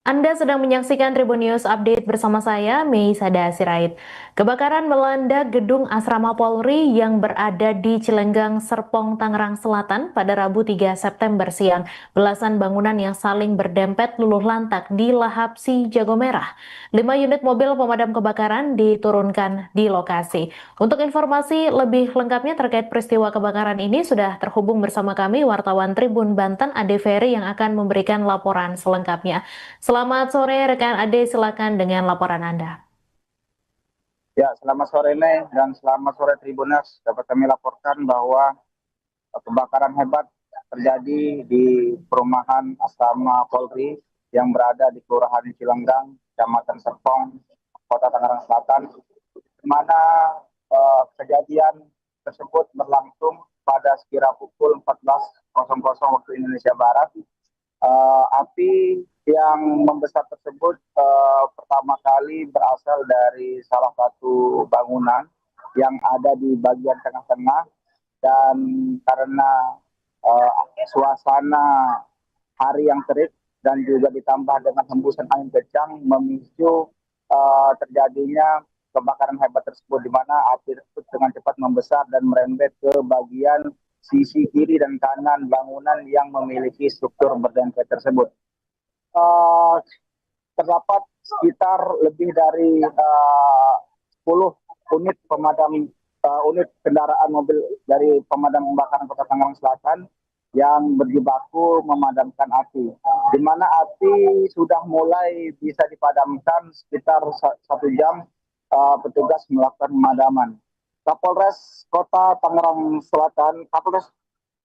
Anda sedang menyaksikan Tribun News Update bersama saya, Mei Sada Sirait. Kebakaran melanda gedung Asrama Polri yang berada di Cilenggang, Serpong, Tangerang Selatan pada Rabu 3 September siang. Belasan bangunan yang saling berdempet luluh lantak di lahap si Jago Merah. 5 unit mobil pemadam kebakaran diturunkan di lokasi. Untuk informasi lebih lengkapnya terkait peristiwa kebakaran ini sudah terhubung bersama kami wartawan Tribun Banten Ade Ferry yang akan memberikan laporan selengkapnya. Selamat sore rekan Ade, silakan dengan laporan Anda. Ya, selamat sore Mei dan selamat sore Tribuners. Dapat kami laporkan bahwa kebakaran hebat terjadi di perumahan Asrama Polri yang berada di Kelurahan Cilenggang, Kecamatan Serpong, Kota Tangerang Selatan, di mana kejadian tersebut berlangsung pada sekira pukul 14.00 waktu Indonesia Barat. Api yang membesar tersebut pertama kali berasal dari salah satu bangunan yang ada di bagian tengah-tengah, dan karena suasana hari yang terik dan juga ditambah dengan hembusan angin kencang memicu terjadinya kebakaran hebat tersebut, di mana api tersebut dengan cepat membesar dan merembet ke bagian sisi kiri dan kanan bangunan yang memiliki struktur berdempet tersebut. Uh, Terdapat sekitar lebih dari 10 unit unit kendaraan mobil dari pemadam kebakaran Kota Tangerang Selatan yang berjibaku memadamkan api, di mana api sudah mulai bisa dipadamkan sekitar 1 jam. Petugas melakukan pemadaman. Kapolres Kota Tangerang Selatan, Kapolres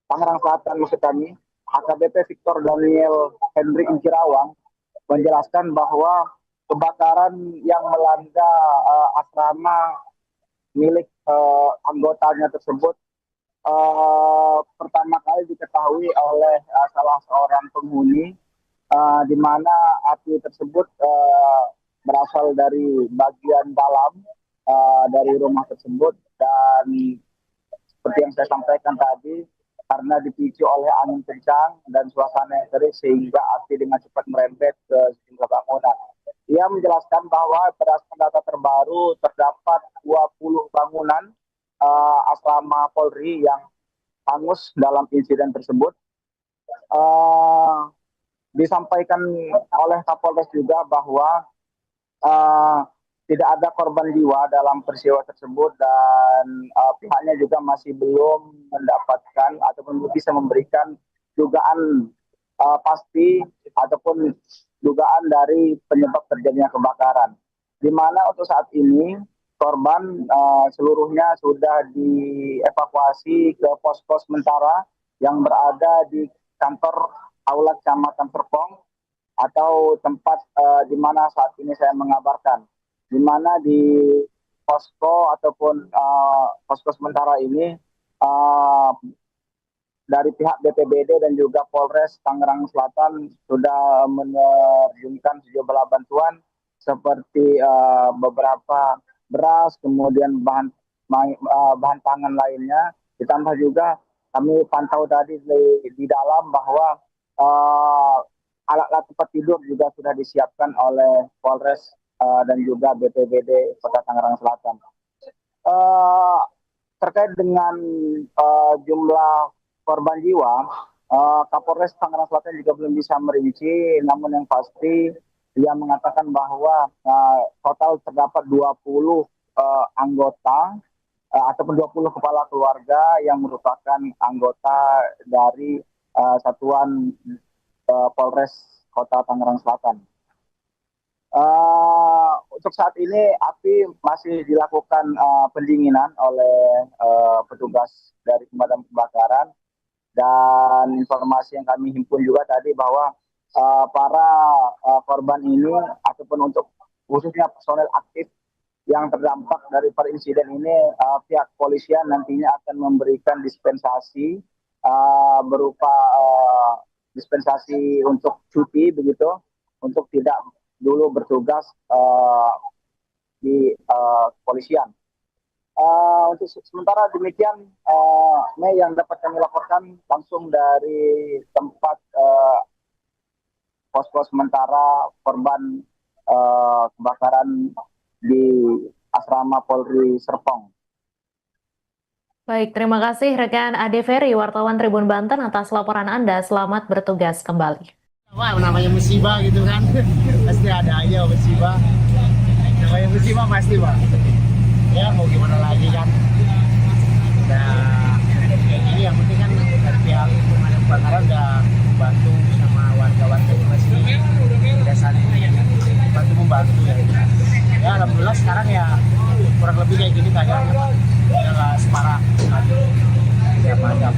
Tangerang Selatan maksud kami, AKBP Victor Daniel Henry Inkirawang menjelaskan bahwa kebakaran yang melanda asrama milik anggotanya tersebut pertama kali diketahui oleh salah seorang penghuni, di mana api tersebut berasal dari bagian dalam dari rumah tersebut, dan seperti yang saya sampaikan tadi, karena dipicu oleh angin kencang dan suasana yang terik sehingga api dengan cepat merembet ke sejumlah bangunan. Ia menjelaskan bahwa berdasarkan data terbaru terdapat 20 bangunan asrama Polri yang hangus dalam insiden tersebut. Disampaikan oleh Kapolres juga bahwa uh, tidak ada korban jiwa dalam peristiwa tersebut, dan pihaknya juga masih belum mendapatkan ataupun bisa memberikan dugaan pasti ataupun dugaan dari penyebab terjadinya kebakaran. Di mana untuk saat ini korban seluruhnya sudah dievakuasi ke posko sementara yang berada di kantor Aula Kecamatan Serpong, atau tempat di mana saat ini saya mengabarkan, di mana di posko ataupun posko sementara ini uh, dari pihak BPBD dan juga Polres Tangerang Selatan sudah menerjunkan sejumlah bantuan seperti beberapa beras, kemudian bahan pangan lainnya. Ditambah juga kami pantau tadi di dalam bahwa uh, alat-alat tempat tidur juga sudah disiapkan oleh Polres dan juga BPBD Kota Tangerang Selatan. Uh, Terkait dengan jumlah korban jiwa, Kapolres Tangerang Selatan juga belum bisa merinci, namun yang pasti dia mengatakan bahwa total terdapat 20 anggota ataupun 20 kepala keluarga yang merupakan anggota dari satuan Polres Kota Tangerang Selatan. Untuk saat ini api masih dilakukan pendinginan oleh petugas dari pemadam kebakaran, dan informasi yang kami himpun juga tadi bahwa para korban ini ataupun untuk khususnya personel aktif yang terdampak dari insiden ini, pihak polisian nantinya akan memberikan dispensasi berupa dispensasi untuk cuti begitu, untuk tidak dulu bertugas di kepolisian. Untuk sementara demikian, Mei, yang dapat kami laporkan langsung dari tempat posko sementara korban kebakaran di asrama Polri Serpong. Baik, terima kasih rekan Ade Ferry, wartawan Tribun Banten atas laporan Anda. Selamat bertugas kembali. Wah, namanya musibah gitu kan, pasti ada aja musibah. Namanya musibah pasti, Pak. Ya mau gimana lagi kan. Nah, kayak gini yang penting kan dari pihak pemadam kebakaran udah bantu sama warga-warga yang masih udah saling bantu membantu ya. Ya alhamdulillah sekarang ya kurang lebih kayak gini keadaannya, Pak. Udah nggak separah tadi. Ya padam.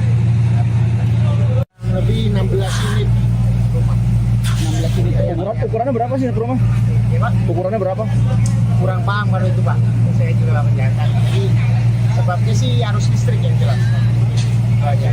Lebih 16 unit rumah. 16 unit aja. Ukurannya berapa sih rumah? Ya, Pak. Ukurannya berapa? Kurang paham kalau itu, Pak. Saya juga nggak menjalankan. Jadi sebabnya sih arus listrik yang jelas. Itu aja.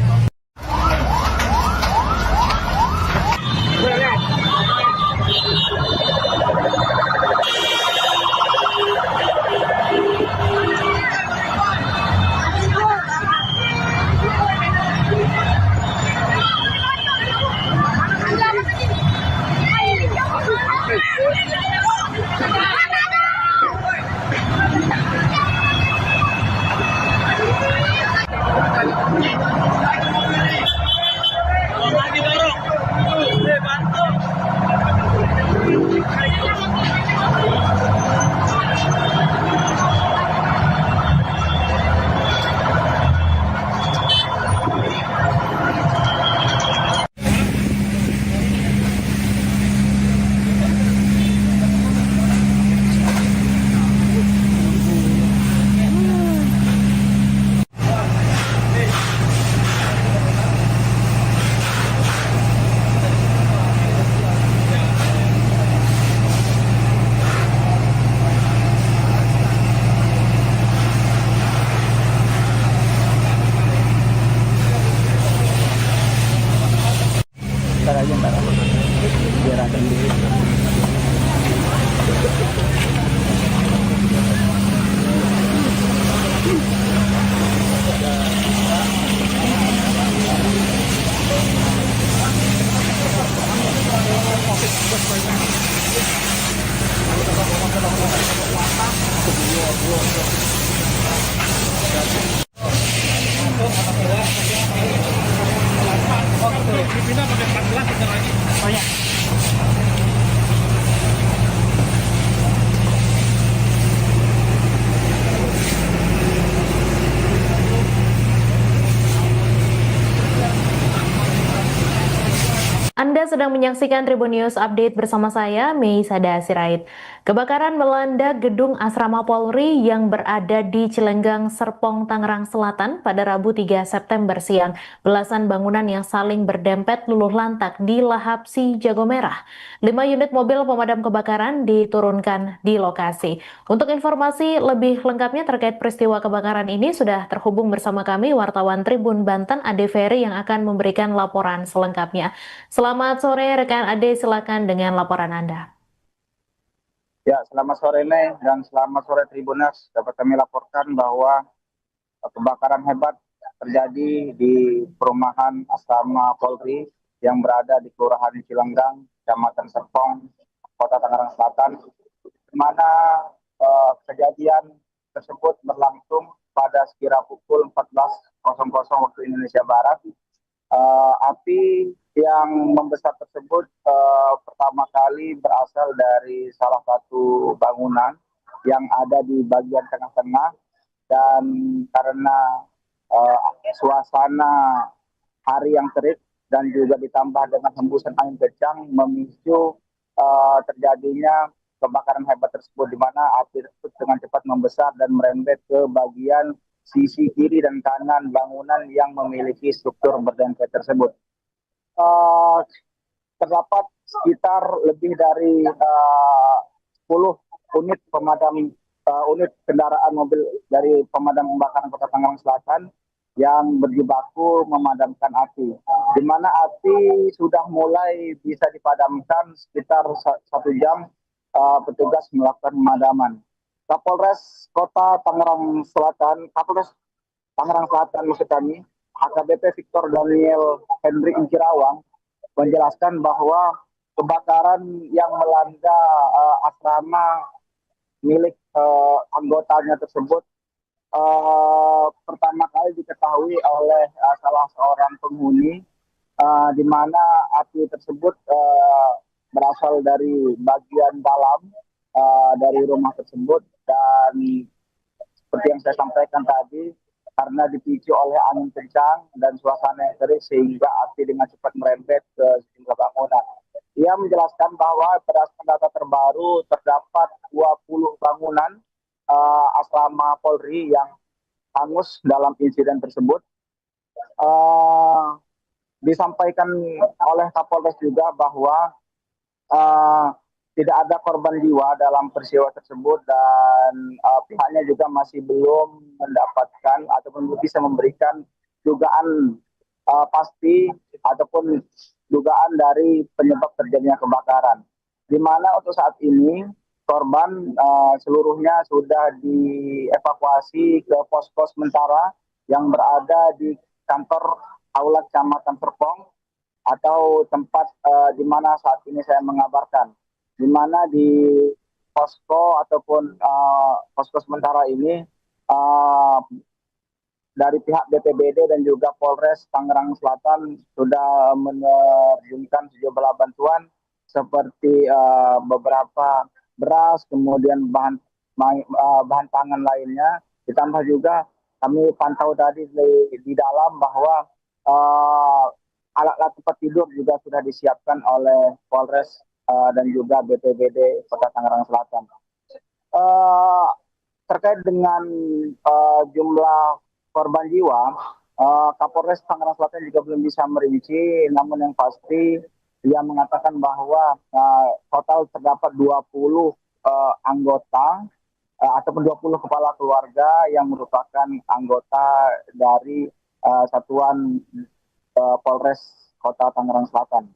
Ntar biar ada dulu. Anda sedang menyaksikan Tribun News Update bersama saya, Meisada Sirait. Kebakaran melanda gedung asrama Polri yang berada di Cilenggang, Serpong, Tangerang Selatan pada Rabu 3 September siang. Belasan bangunan yang saling berdempet luluh lantak di lahap si Jago Merah. 5 unit mobil pemadam kebakaran diturunkan di lokasi. Untuk informasi lebih lengkapnya terkait peristiwa kebakaran ini sudah terhubung bersama kami wartawan Tribun Banten Ade Ferry yang akan memberikan laporan selengkapnya. Selamat sore rekan Ade, silakan dengan laporan Anda. Ya, selamat sore Nek, dan selamat sore Tribuners. Dapat kami laporkan bahwa kebakaran hebat terjadi di perumahan asrama Polri yang berada di Kelurahan Cilenggang, Kecamatan Serpong, Kota Tangerang Selatan, di mana kejadian tersebut berlangsung pada sekira pukul 14.00 waktu Indonesia Barat. Api yang membesar tersebut pertama kali berasal dari salah satu bangunan yang ada di bagian tengah-tengah, dan karena suasana hari yang terik dan juga ditambah dengan hembusan angin kencang memicu terjadinya kebakaran hebat tersebut, di mana api tersebut dengan cepat membesar dan merembet ke bagian sisi kiri dan kanan bangunan yang memiliki struktur berdempet tersebut. Terdapat sekitar lebih dari 10 unit unit kendaraan mobil dari pemadam kebakaran Kota Tangerang Selatan yang berjibaku memadamkan api, di mana api sudah mulai bisa dipadamkan sekitar 1 jam. Petugas melakukan pemadaman. Kapolres Kota Tangerang Selatan, Kapolres Tangerang Selatan maksud kami, AKBP Victor Daniel Henry Inkirawang menjelaskan bahwa kebakaran yang melanda asrama milik anggotanya tersebut pertama kali diketahui oleh salah seorang penghuni, di mana api tersebut berasal dari bagian dalam dari rumah tersebut, dan seperti yang saya sampaikan tadi, karena dipicu oleh angin kencang dan suasana yang terik sehingga api dengan cepat merembet ke sejumlah bangunan. Ia menjelaskan bahwa berdasarkan data terbaru terdapat 20 bangunan asrama Polri yang hangus dalam insiden tersebut. Disampaikan oleh Kapolres juga bahwa tidak ada korban jiwa dalam peristiwa tersebut, dan pihaknya juga masih belum mendapatkan ataupun bisa memberikan dugaan pasti ataupun dugaan dari penyebab terjadinya kebakaran. Di mana untuk saat ini korban seluruhnya sudah dievakuasi ke posko sementara yang berada di kantor Aula Kecamatan Serpong, atau tempat di mana saat ini saya mengabarkan, di mana di posko ataupun posko sementara ini dari pihak BPBD dan juga Polres Tangerang Selatan sudah menerjunkan sejumlah bantuan seperti beberapa beras, kemudian bahan pangan lainnya. Ditambah juga kami pantau tadi di dalam bahwa alat-alat tempat tidur juga sudah disiapkan oleh Polres dan juga BPBD Kota Tangerang Selatan. Terkait dengan jumlah korban jiwa, Kapolres Tangerang Selatan juga belum bisa merinci, namun yang pasti dia mengatakan bahwa total terdapat 20 anggota ataupun 20 kepala keluarga yang merupakan anggota dari Satuan Polres Kota Tangerang Selatan.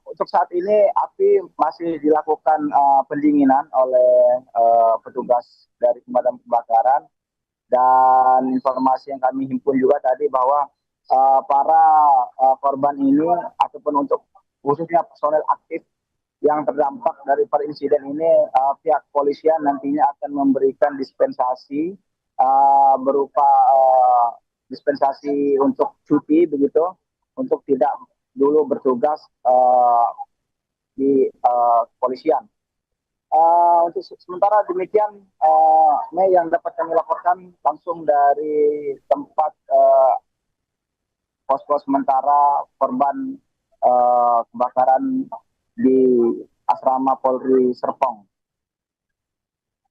Untuk saat ini api masih dilakukan pendinginan oleh petugas dari pemadam kebakaran, dan informasi yang kami himpun juga tadi bahwa para korban ini ataupun untuk khususnya personel aktif yang terdampak dari insiden ini, pihak kepolisian nantinya akan memberikan dispensasi berupa dispensasi untuk cuti begitu, untuk tidak dulu bertugas di kepolisian. Untuk sementara demikian, Mei, yang dapat kami laporkan langsung dari tempat posko sementara korban kebakaran di asrama Polri Serpong.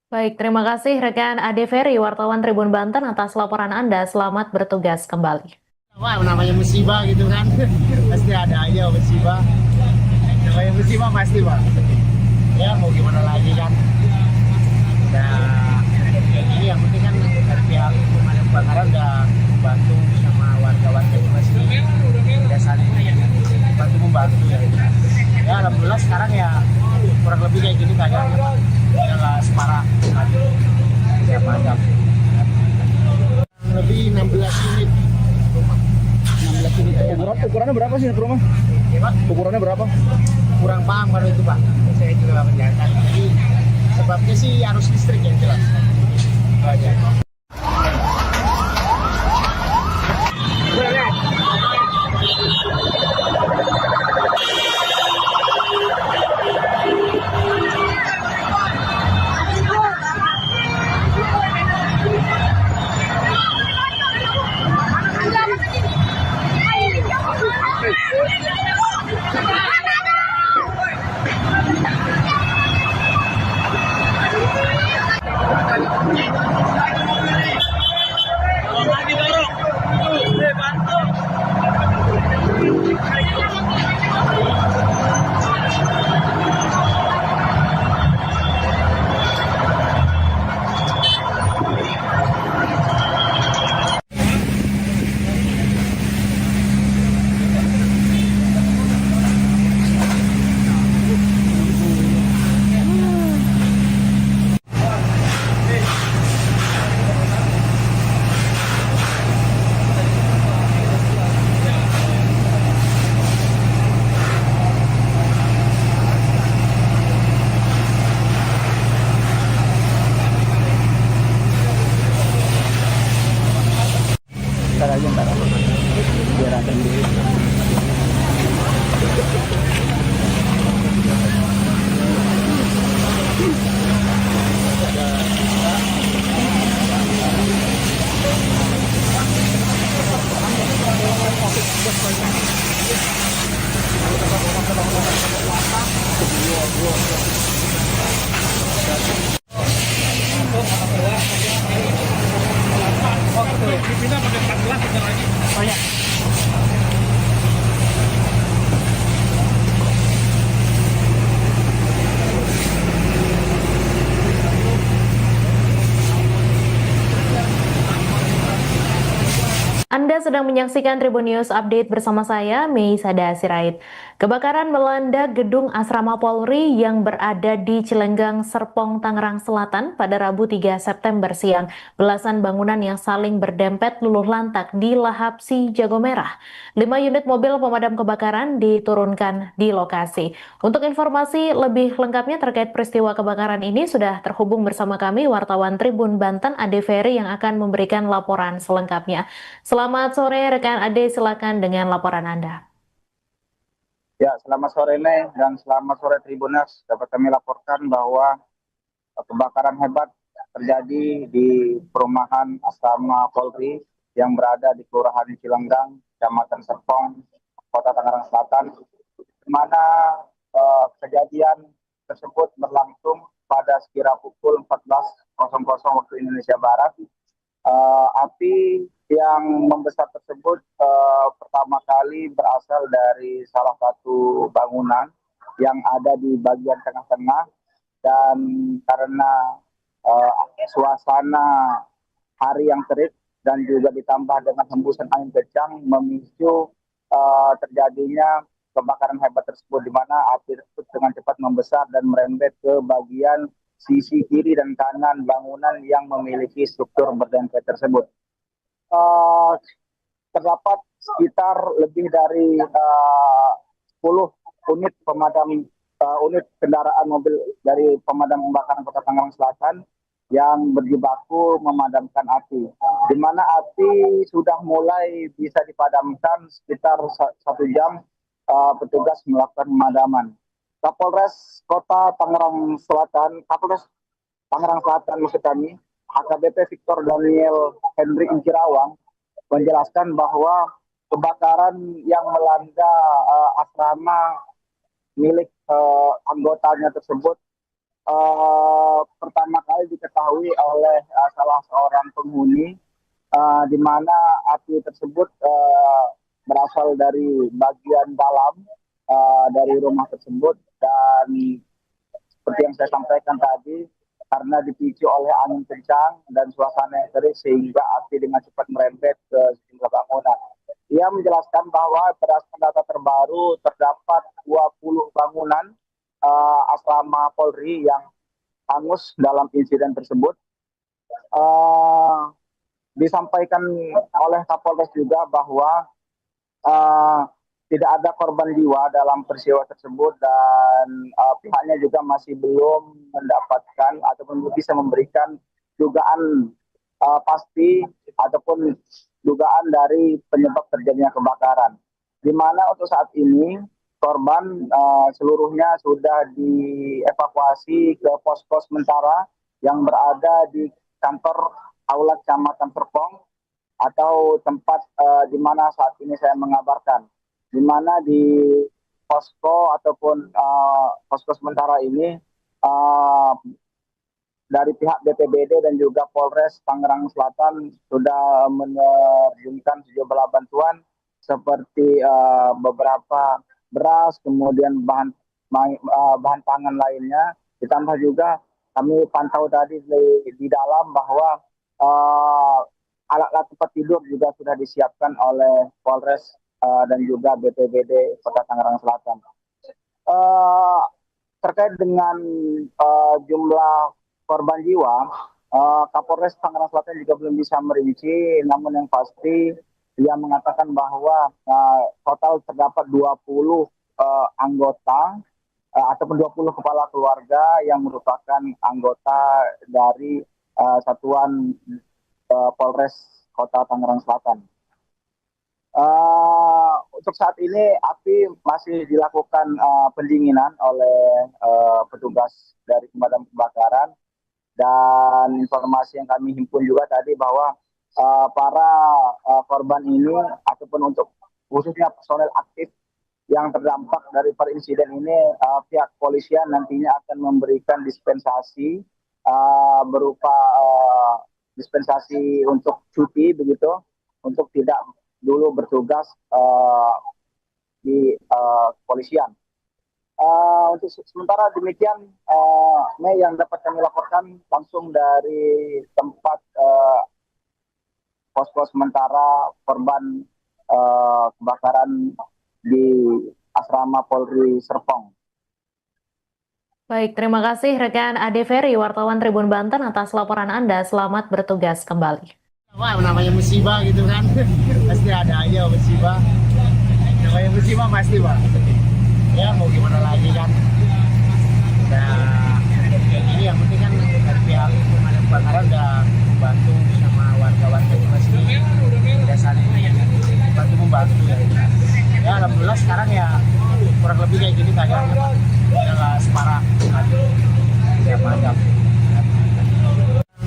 Baik, terima kasih rekan Ade Ferry, wartawan Tribun Banten atas laporan Anda. Selamat bertugas kembali. Wah, namanya musibah gitu kan, pasti ada aja musibah. Namanya musibah pasti, Pak. Ya mau gimana lagi kan. Nah, kayak gini yang penting kan dari pihak pemadam kebakaran udah bantu sama warga-warga juga sih, udah saling bantu membantu ya. Ya alhamdulillah sekarang ya kurang lebih kayak gini keadaannya, Pak. Ya nggak separah tadi siapa aja. Lebih 16 unit rumah. 16 unit aja. Ukurannya berapa sih rumah? Ya, Pak? Ukurannya berapa? Kurang paham baru itu, Pak. Saya juga menjalankan. Jadi sebabnya sih arus listrik yang jelas. Itu aja. Anda sedang menyaksikan Tribun News Update bersama saya, Mei Sada Sirait. Kebakaran melanda gedung asrama Polri yang berada di Cilenggang, Serpong, Tangerang Selatan pada Rabu 3 September siang. Belasan bangunan yang saling berdempet luluh lantak di lahap si Jago Merah. 5 unit mobil pemadam kebakaran diturunkan di lokasi. Untuk informasi lebih lengkapnya terkait peristiwa kebakaran ini sudah terhubung bersama kami wartawan Tribun Banten Ade Ferry yang akan memberikan laporan selengkapnya. Selamat sore rekan Ade, silakan dengan laporan Anda. Ya, selamat sore Nek, dan selamat sore Tribuners. Dapat kami laporkan bahwa kebakaran hebat terjadi di perumahan asrama Polri yang berada di Kelurahan Cilenggang, Kecamatan Serpong, Kota Tangerang Selatan, di mana kejadian tersebut berlangsung pada sekira pukul 14.00 waktu Indonesia Barat. Api yang membesar tersebut pertama kali berasal dari salah satu bangunan yang ada di bagian tengah-tengah, dan karena suasana hari yang terik dan juga ditambah dengan hembusan angin kencang memicu terjadinya kebakaran hebat tersebut, di mana api tersebut dengan cepat membesar dan merembet ke bagian sisi kiri dan kanan bangunan yang memiliki struktur berdempet tersebut. Terdapat sekitar lebih dari 10 unit unit kendaraan mobil dari pemadam kebakaran Kota Tangerang Selatan yang berjibaku memadamkan api, di mana api sudah mulai bisa dipadamkan sekitar 1 jam. Petugas melakukan pemadaman. Kapolres Kota Tangerang Selatan, Kapolres Tangerang Selatan maksud kami, AKBP Victor Daniel Henry Inkirawang menjelaskan bahwa kebakaran yang melanda asrama milik anggotanya tersebut pertama kali diketahui oleh salah seorang penghuni, di mana api tersebut berasal dari bagian dalam dari rumah tersebut, dan seperti yang saya sampaikan tadi, karena dipicu oleh angin kencang dan suasana yang terik sehingga api dengan cepat merembet ke sejumlah bangunan. Ia menjelaskan bahwa berdasarkan data terbaru terdapat 20 bangunan asrama Polri yang hangus dalam insiden tersebut. Disampaikan oleh Kapolres juga bahwa tidak ada korban jiwa dalam peristiwa tersebut, dan pihaknya juga masih belum mendapatkan ataupun bisa memberikan dugaan pasti ataupun dugaan dari penyebab terjadinya kebakaran. Di mana untuk saat ini korban seluruhnya sudah dievakuasi ke posko sementara yang berada di kantor Aula Kecamatan Serpong, atau tempat di mana saat ini saya mengabarkan, di mana di posko ataupun posko sementara ini dari pihak BPBD dan juga Polres Tangerang Selatan sudah menerjunkan sejumlah bantuan seperti beberapa beras, kemudian bahan pangan lainnya. Ditambah juga kami pantau tadi di dalam bahwa alat-alat tempat tidur juga sudah disiapkan oleh Polres dan juga BPBD Kota Tangerang Selatan. Terkait dengan jumlah korban jiwa, Kapolres Tangerang Selatan juga belum bisa merinci, namun yang pasti dia mengatakan bahwa total terdapat 20 anggota ataupun 20 kepala keluarga yang merupakan anggota dari satuan Polres Kota Tangerang Selatan. Untuk saat ini api masih dilakukan pendinginan oleh petugas dari pemadam kebakaran, dan informasi yang kami himpun juga tadi bahwa para korban ini ataupun untuk khususnya personel aktif yang terdampak dari insiden ini, pihak kepolisian nantinya akan memberikan dispensasi berupa dispensasi untuk cuti begitu, untuk tidak dulu bertugas di kepolisian. Untuk sementara demikian, Mei, yang dapat kami laporkan langsung dari tempat posko sementara korban kebakaran di Asrama Polri Serpong. Baik, terima kasih rekan Ade Ferry, wartawan Tribun Banten atas laporan Anda. Selamat bertugas kembali. Wah, namanya musibah gitu kan. Pasti ada aja musibah. Namanya musibah pasti, Pak. Ya mau gimana lagi kan. Nah, kayak gini yang penting kan dari pihak pemadam kebakaran udah bantu sama warga-warga juga sih. Udah saling bantu membantu ya. Ya alhamdulillah sekarang ya kurang lebih kayak gini keadaannya, Pak. Udah nggak separah tadi. Ya padam.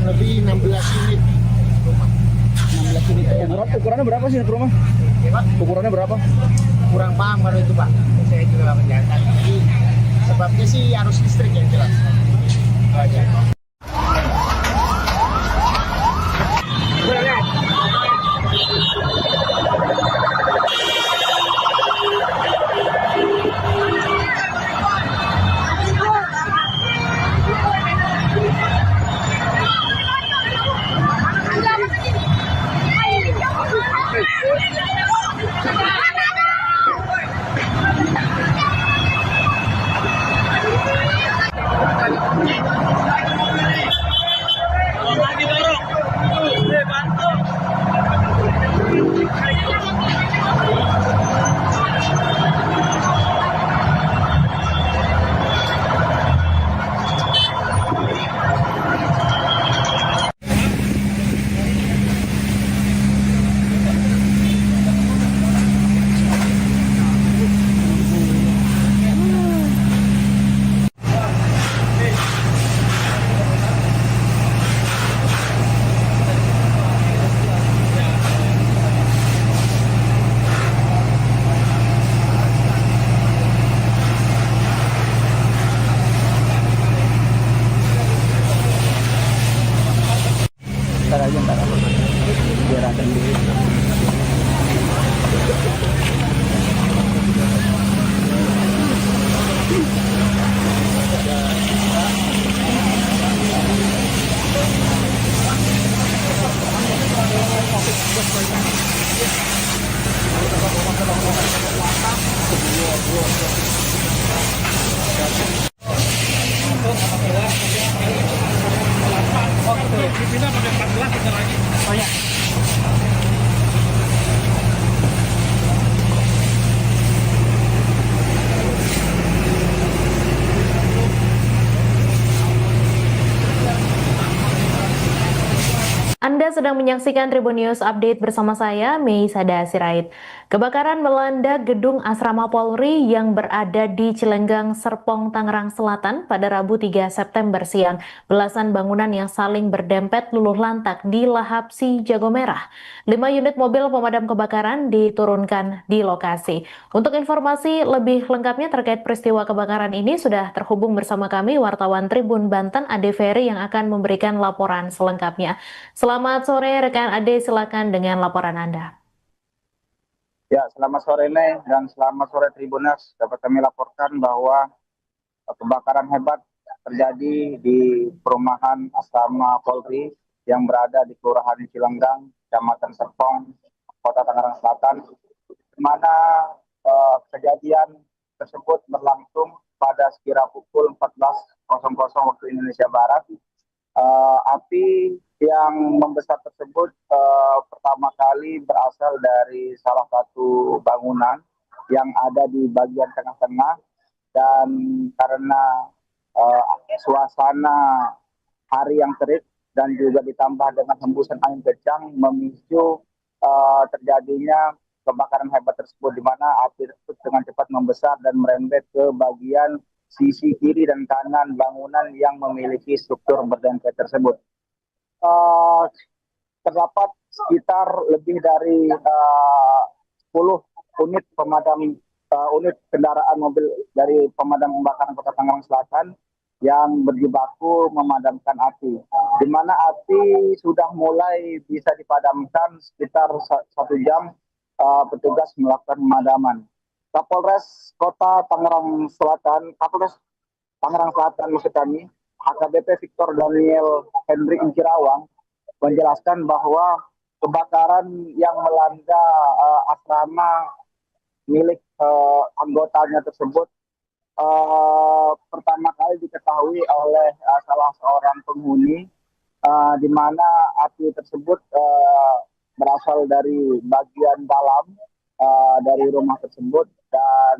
Lebih 16 unit rumah. 16 unit aja. Ukurannya berapa sih satu rumah? Ya, Pak. Ukurannya berapa? Kurang paham kalau itu, Pak. Saya juga menjalankan. Jadi sebabnya sih arus listrik yang jelas. Itu aja. Ntar aja, ntar apa? Biar ada dulu. Anda sedang menyaksikan Tribun News Update bersama saya, Mei Sirait. Kebakaran melanda gedung Asrama Polri yang berada di Cilenggang, Serpong, Tangerang Selatan pada Rabu 3 September siang. Belasan bangunan yang saling berdempet luluh lantak di lahap si Jago Merah. 5 unit mobil pemadam kebakaran diturunkan di lokasi. Untuk informasi lebih lengkapnya terkait peristiwa kebakaran ini sudah terhubung bersama kami wartawan Tribun Banten Ade Ferry yang akan memberikan laporan selengkapnya. Selamat sore rekan Ade, silakan dengan laporan Anda. Ya, selamat sore Mei dan selamat sore Tribuners. Dapat kami laporkan bahwa kebakaran hebat terjadi di perumahan Asrama Polri yang berada di Kelurahan Cilenggang, Kecamatan Serpong, Kota Tangerang Selatan, di mana kejadian tersebut berlangsung pada sekira pukul 14.00 waktu Indonesia Barat. Api yang membesar tersebut pertama kali berasal dari salah satu bangunan yang ada di bagian tengah-tengah, dan karena suasana hari yang terik dan juga ditambah dengan hembusan angin kencang memicu terjadinya kebakaran hebat tersebut, di mana api tersebut dengan cepat membesar dan merembet ke bagian sisi kiri dan kanan bangunan yang memiliki struktur berdempet tersebut. Terdapat sekitar lebih dari 10 unit pemadam unit kendaraan mobil dari pemadam kebakaran Kota Tangerang Selatan yang berjibaku memadamkan api. Di mana api sudah mulai bisa dipadamkan sekitar 1 jam petugas melakukan pemadaman. Kapolres Kota Tangerang Selatan, Kapolres Tangerang Selatan maksud kami, AKBP Victor Daniel Henry Inkirawang menjelaskan bahwa kebakaran yang melanda asrama milik anggotanya tersebut pertama kali diketahui oleh salah seorang penghuni, di mana api tersebut berasal dari bagian dalam dari rumah tersebut, dan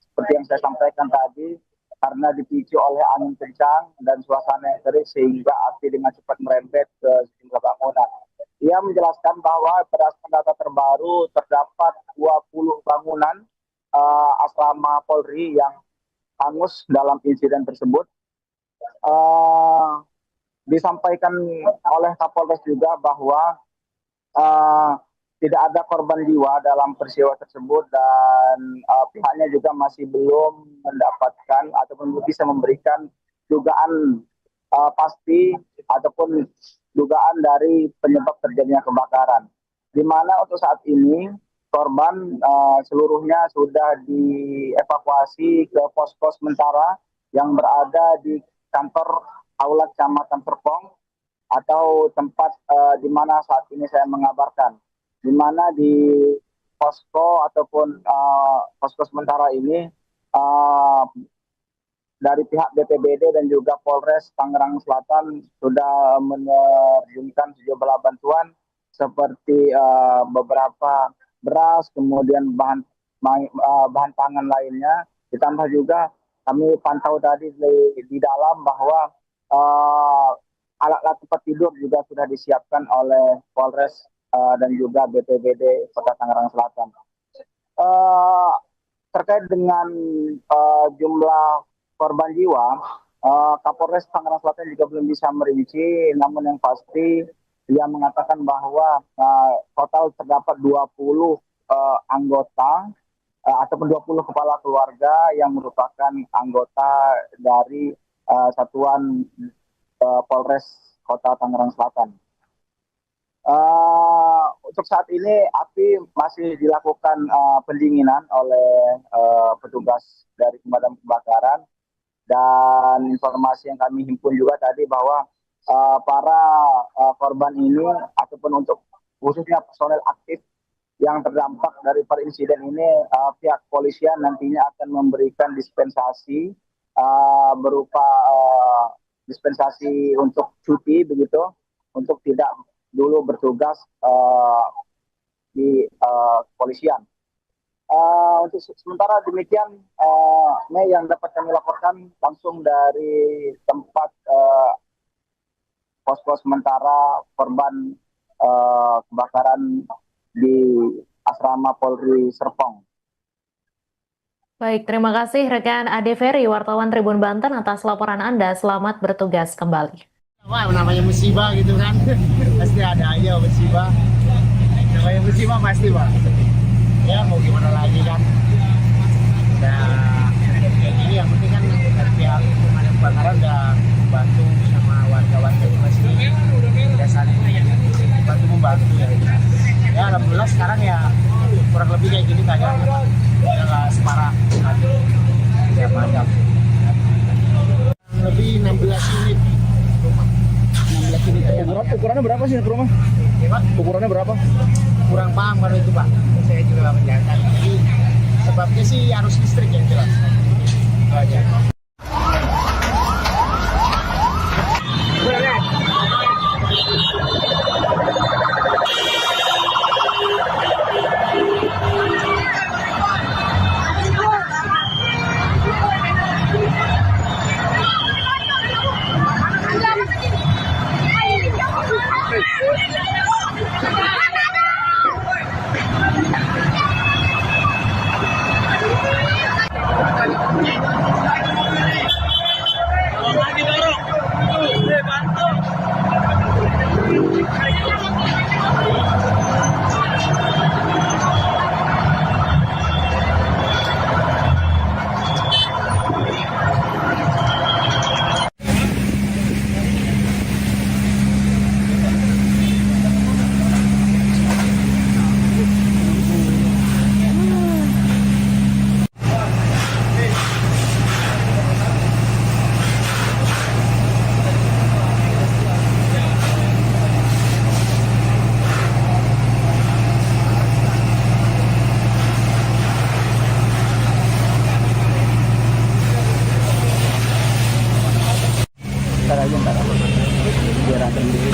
seperti yang saya sampaikan tadi, karena dipicu oleh angin kencang dan suasana yang terik sehingga api dengan cepat merembet ke sejumlah bangunan. Ia menjelaskan bahwa berdasarkan data terbaru terdapat 20 bangunan asrama Polri yang hangus dalam insiden tersebut. Disampaikan oleh Kapolres juga bahwa tidak ada korban jiwa dalam peristiwa tersebut, dan pihaknya juga masih belum mendapatkan ataupun bisa memberikan dugaan pasti ataupun dugaan dari penyebab terjadinya kebakaran. Di mana untuk saat ini korban seluruhnya sudah dievakuasi ke posko sementara yang berada di kantor Aula Kecamatan Serpong, atau tempat di mana saat ini saya mengabarkan. Di mana di posko ataupun posko sementara ini dari pihak BPBD dan juga Polres Tangerang Selatan sudah menerjunkan sejumlah bantuan seperti beberapa beras, kemudian bahan pangan lainnya. Ditambah juga kami pantau tadi di dalam bahwa alat-alat tempat tidur juga sudah disiapkan oleh Polres dan juga BPBD Kota Tangerang Selatan. Terkait dengan jumlah korban jiwa, Kapolres Tangerang Selatan juga belum bisa merinci, namun yang pasti dia mengatakan bahwa total terdapat 20 anggota ataupun 20 kepala keluarga yang merupakan anggota dari Satuan Polres Kota Tangerang Selatan. Untuk saat ini api masih dilakukan pendinginan oleh petugas dari pemadam kebakaran, dan informasi yang kami himpun juga tadi bahwa para korban ini ataupun untuk khususnya personel aktif yang terdampak dari insiden ini, pihak kepolisian nantinya akan memberikan dispensasi berupa dispensasi untuk cuti begitu, untuk tidak dulu bertugas di kepolisian. Untuk sementara demikian, Mei, yang dapat kami laporkan langsung dari tempat posko sementara korban kebakaran di asrama Polri Serpong. Baik, terima kasih rekan Ade Ferry, wartawan Tribun Banten atas laporan Anda. Selamat bertugas kembali. Wah, namanya musibah gitu kan. Pasti ada aja musibah. Namanya musibah pasti, Pak. Ya mau gimana lagi kan. Nah, kayak gini yang penting kan dari pihak pemadam kebakaran udah bantu sama warga-warga juga sini. Udah saling bantu membantu ya. Ya alhamdulillah sekarang ya kurang lebih kayak gini keadaannya, Pak. Udah separah ya padam. Lebih 16 unit rumah. 16 unit. Ukurannya berapa sih ke rumah? Ya, Pak? Ukurannya berapa? Kurang paham kalau itu, Pak. Saya juga menjalankan. Jadi sebabnya sih arus listrik yang jelas. Itu aja. Ntar aja, ntar apa? Biar adem dulu.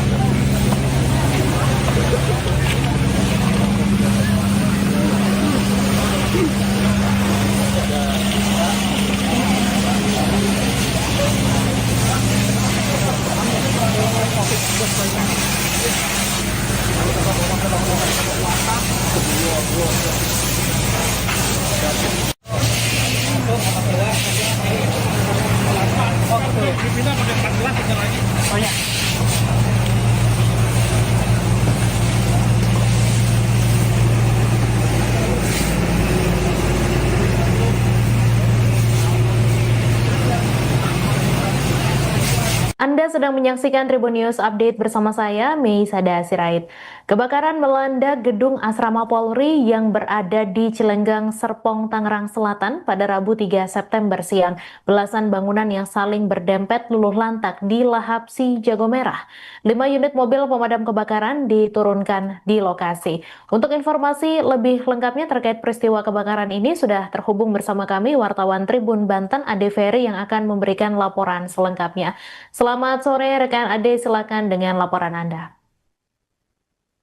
Anda sedang menyaksikan Tribun News Update bersama saya, Mei Sada Sirait. Kebakaran melanda gedung asrama Polri yang berada di Cilenggang, Serpong, Tangerang Selatan pada Rabu 3 September siang. Belasan bangunan yang saling berdempet luluh lantak di lahap si Jago Merah. 5 unit mobil pemadam kebakaran diturunkan di lokasi. Untuk informasi lebih lengkapnya terkait peristiwa kebakaran ini sudah terhubung bersama kami wartawan Tribun Banten Ade Ferry yang akan memberikan laporan selengkapnya. Selamat sore rekan Ade, silakan dengan laporan Anda.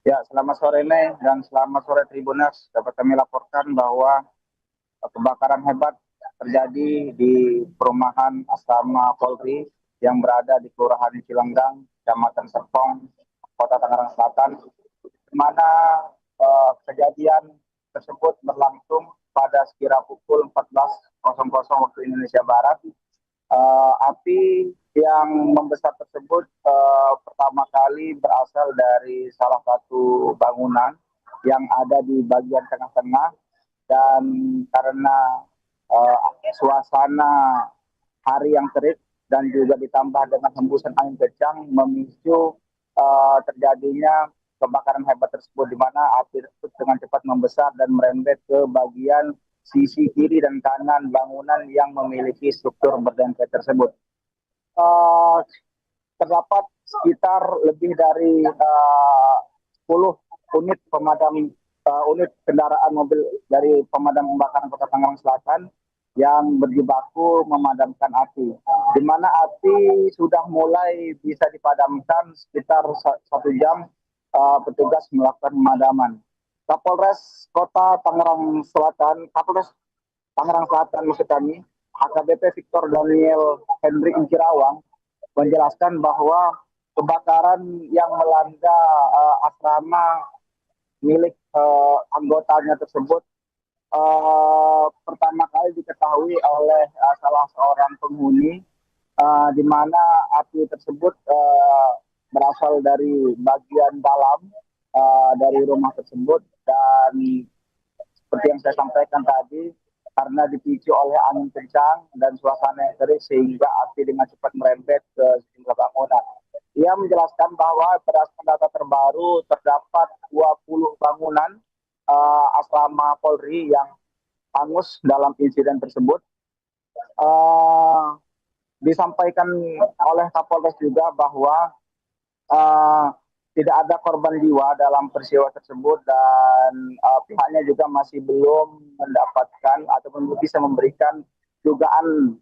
Ya, selamat sore Mei dan selamat sore Tribuners. Dapat kami laporkan bahwa kebakaran hebat terjadi di perumahan asrama Polri yang berada di Kelurahan Cilenggang, Kecamatan Serpong, Kota Tangerang Selatan, di mana kejadian tersebut berlangsung pada sekira pukul 14.00 waktu Indonesia Barat. Api yang membesar tersebut pertama kali berasal dari salah satu bangunan yang ada di bagian tengah-tengah, dan karena suasana hari yang terik dan juga ditambah dengan hembusan angin kencang memicu terjadinya kebakaran hebat tersebut, di mana api tersebut dengan cepat membesar dan merembet ke bagian sisi kiri dan kanan bangunan yang memiliki struktur berdempet tersebut. Terdapat sekitar lebih dari 10 unit unit kendaraan mobil dari pemadam kebakaran Kota Tangerang Selatan yang berjibaku memadamkan api, di mana api sudah mulai bisa dipadamkan sekitar 1 jam. Petugas melakukan pemadaman. Kapolres Kota Tangerang Selatan, Kapolres Tangerang Selatan maksud kami, AKBP Victor Daniel Henry Inkirawang menjelaskan bahwa kebakaran yang melanda asrama milik anggotanya tersebut pertama kali diketahui oleh salah seorang penghuni, di mana api tersebut berasal dari bagian dalam dari rumah tersebut, dan seperti yang saya sampaikan tadi, karena dipicu oleh angin kencang dan suasana yang terik sehingga api dengan cepat merembet ke sejumlah bangunan. Ia menjelaskan bahwa berdasarkan data terbaru terdapat 20 bangunan asrama Polri yang hangus dalam insiden tersebut. Disampaikan oleh Kapolres juga bahwa tidak ada korban jiwa dalam peristiwa tersebut, dan pihaknya juga masih belum mendapatkan ataupun bisa memberikan dugaan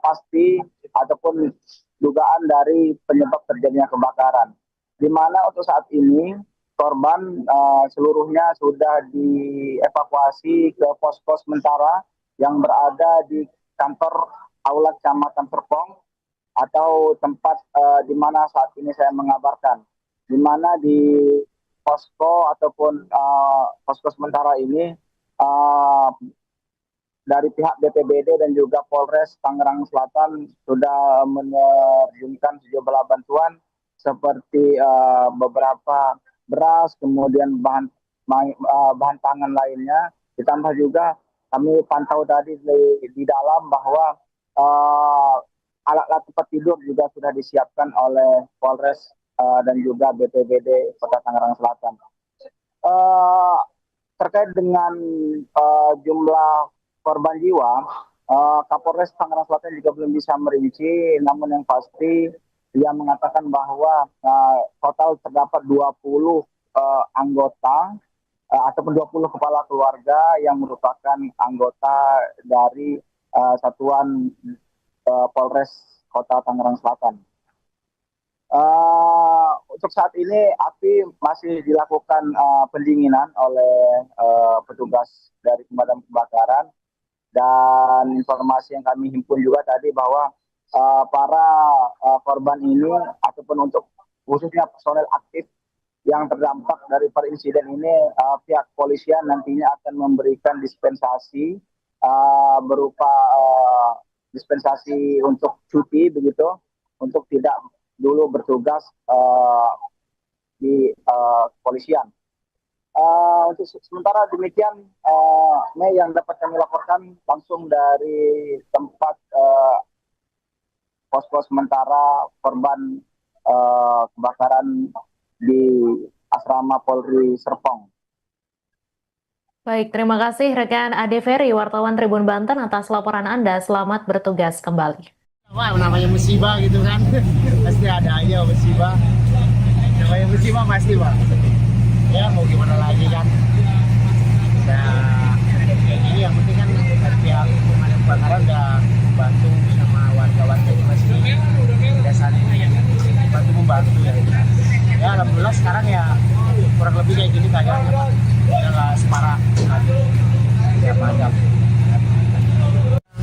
pasti ataupun dugaan dari penyebab terjadinya kebakaran. Di mana untuk saat ini korban seluruhnya sudah dievakuasi ke posko sementara yang berada di kantor Aula Kecamatan Serpong, atau tempat di mana saat ini saya mengabarkan, di mana di posko ataupun posko sementara ini dari pihak BPBD dan juga Polres Tangerang Selatan sudah menerjunkan sejumlah bantuan seperti beberapa beras, kemudian bahan pangan lainnya. Ditambah juga kami pantau tadi di dalam bahwa alat-alat tempat tidur juga sudah disiapkan oleh Polres dan juga BPBD Kota Tangerang Selatan. Terkait dengan jumlah korban jiwa, Kapolres Tangerang Selatan juga belum bisa merinci, namun yang pasti dia mengatakan bahwa total terdapat 20 anggota ataupun 20 kepala keluarga yang merupakan anggota dari satuan Polres Kota Tangerang Selatan. Untuk saat ini api masih dilakukan pendinginan oleh petugas dari pemadam kebakaran, dan informasi yang kami himpun juga tadi bahwa para korban ini ataupun untuk khususnya personel aktif yang terdampak dari insiden ini, pihak kepolisian nantinya akan memberikan dispensasi berupa dispensasi untuk cuti begitu, untuk tidak dulu bertugas di kepolisian. Untuk sementara demikian, Mei, yang dapat kami laporkan langsung dari tempat posko sementara korban kebakaran di Asrama Polri Serpong. Baik, terima kasih rekan Ade Ferry, wartawan Tribun Banten atas laporan Anda. Selamat bertugas kembali. Wah, namanya musibah gitu kan. Pasti ada aja musibah. Namanya musibah pasti, Pak. Ya mau gimana lagi kan. Nah, kayak gini yang penting kan dari pihak pemadam kebakaran udah bantu sama warga-warga ini masih udah saling bantu membantu ya. Ya alhamdulillah sekarang ya kurang lebih kayak gini keadaannya, Pak. Udah nggak separah lagi. Ya padam.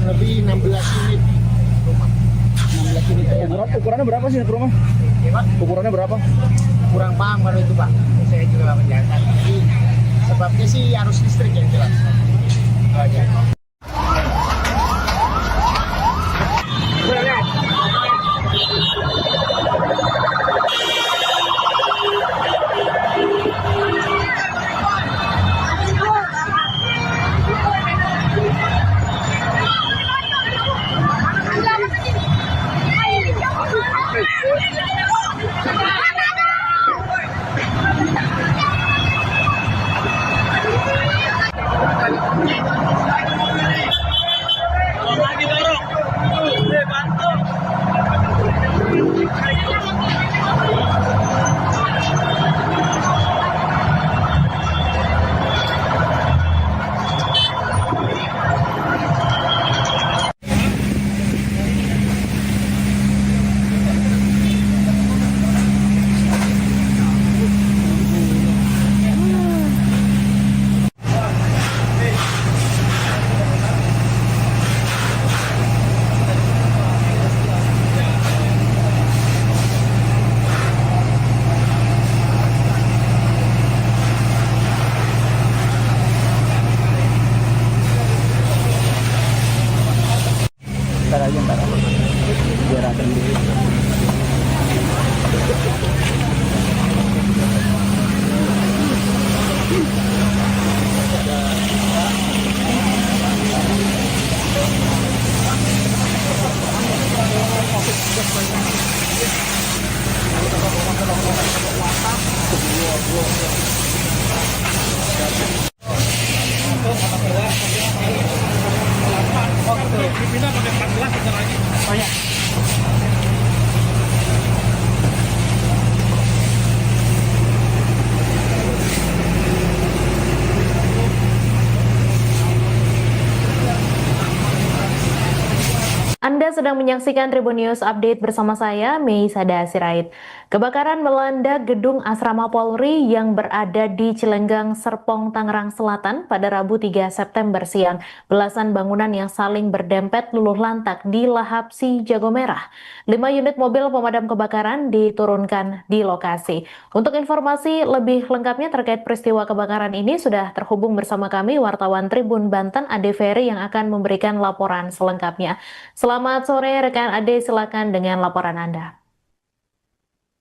Lebih 16 unit rumah. 16 unit. Ukurannya berapa sih rumah? Ya, Pak. Ukurannya berapa? Kurang paham kalau itu, Pak. Saya juga menjalankan. Jadi sebabnya sih arus listrik yang jelas. Itu aja. Ntar aja, biar adem dulu. Anda sedang menyaksikan Tribun News Update bersama saya, Mei Sirait. Kebakaran melanda gedung Asrama Polri yang berada di Cilenggang, Serpong, Tangerang Selatan pada Rabu 3 September siang. Belasan bangunan yang saling berdempet luluh lantak di lahap si Jago Merah. 5 unit mobil pemadam kebakaran diturunkan di lokasi. Untuk informasi lebih lengkapnya terkait peristiwa kebakaran ini sudah terhubung bersama kami wartawan Tribun Banten Ade Ferry yang akan memberikan laporan selengkapnya. Selamat sore rekan Ade, silakan dengan laporan Anda.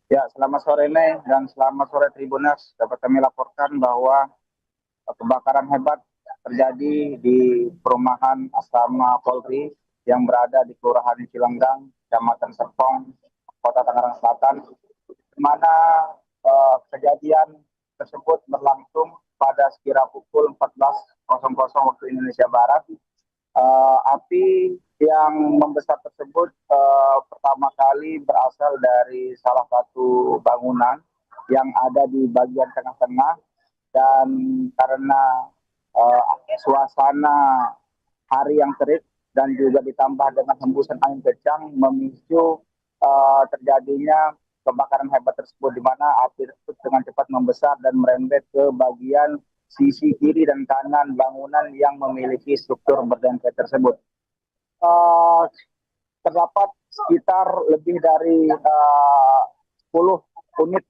Ya, selamat sore Mei dan selamat sore Tribuners. Dapat kami laporkan bahwa kebakaran hebat terjadi di perumahan Asrama Polri yang berada di Kelurahan Cilenggang, Kecamatan Serpong, Kota Tangerang Selatan, di mana kejadian tersebut berlangsung pada sekira pukul 14.00 waktu Indonesia Barat. Api yang membesar tersebut pertama kali berasal dari salah satu bangunan yang ada di bagian tengah-tengah, dan karena suasana hari yang terik dan juga ditambah dengan hembusan angin kencang memicu terjadinya kebakaran hebat tersebut, di mana api tersebut dengan cepat membesar dan merembet ke bagian sisi kiri dan kanan bangunan yang memiliki struktur berdengket tersebut. Terdapat sekitar lebih dari 10 unit